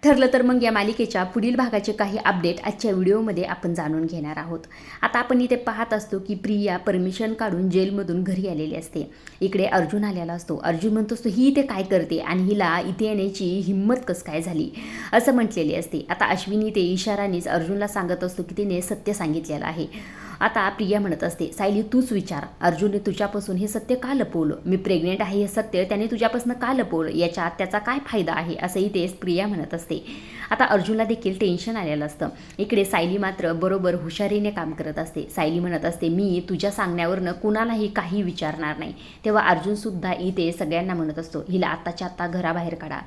ठरलं तर मग या मालिकेच्या पुढील भागाचे काही अपडेट आजच्या व्हिडिओमध्ये आपण जाणून घेणार आहोत। आता आपण इथे पाहत असतो की प्रिया परमिशन काढून जेलमधून घरी आलेली असते। इकडे अर्जुन आलेला असतो। अर्जुन म्हणतो असतो ही इथे काय करते आणि हिला इथे येण्याची हिंमत कसं काय झाली असं म्हटलेली असते। आता अश्विनी ते इशारानेच अर्जुनला सांगत असतो की तिने सत्य सांगितलेलं आहे। आता प्रिया म्हणत असते सायली तूच विचार, अर्जुनने तुझ्यापासून हे सत्य का लपवलं? मी प्रेग्नेंट आहे हे सत्य त्याने तुझ्यापासून का लपवलं? याच्यात त्याचा काय फायदा आहे असंही तेच प्रिया म्हणत असते। आता अर्जुनला देखील टेन्शन आलेलं असतं। इकडे सायली मात्र बरोबर हुशारीने काम करत असते। सायली म्हणत असते मी तुझ्या सांगण्यावरनं कुणालाही काही विचारणार नाही। तेव्हा अर्जुनसुद्धा इथे सगळ्यांना म्हणत असतो हिला आत्ताच्या आत्ता घराबाहेर काढा,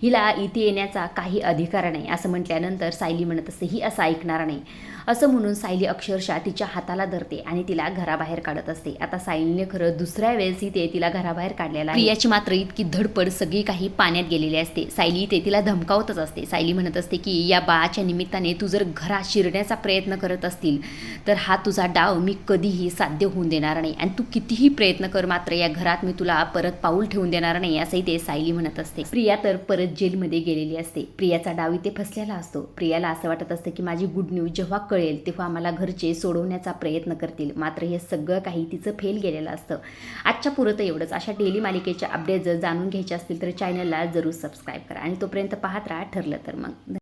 हिला इथे येण्याचा काही अधिकार नाही असं म्हटल्यानंतर सायली म्हणत असते ही असं ऐकणार नाही असं म्हणून सायली अक्षरशः तिच्या हाताला धरते आणि तिला घराबाहेर काढत असते। आता सायलीने खरं दुसऱ्या वेळेस इथे तिला घराबाहेर काढलेला आहे। प्रियाची मात्र इतकी धडपड सगळी काही पाण्यात गेलेली असते। सायली इथे तिला धमकावतच असते। सायली म्हणत असते की या बाळाच्या निमित्ताने तू जर घरात शिरण्याचा प्रयत्न करत असतील तर हा तुझा डाव मी कधीही साध्य होऊन देणार नाही आणि तू कितीही प्रयत्न कर मात्र या घरात मी तुला परत पाऊल ठेवून देणार नाही असंही ते सायली म्हणत असते। प्रिया तर परत जेलमध्ये गेलेली असते। प्रियाचा डाव इथे फसलेला असतो। प्रियाला असं वाटत असतं की माझी गुड न्यूज जेव्हा कळेल तेव्हा मला घरचे सोडवण्याचा प्रयत्न करतील, मात्र हे सगळं काही तिचं फेल गेलेलं असतं। आजच्या पुरतं एवढंच। अशा डेली मालिकेच्या अपडेट जर जाणून घ्यायचे असतील तर चॅनलला जरूर सबस्क्राईब करा आणि तोपर्यंत पाहत राहा ठरलं तर मग।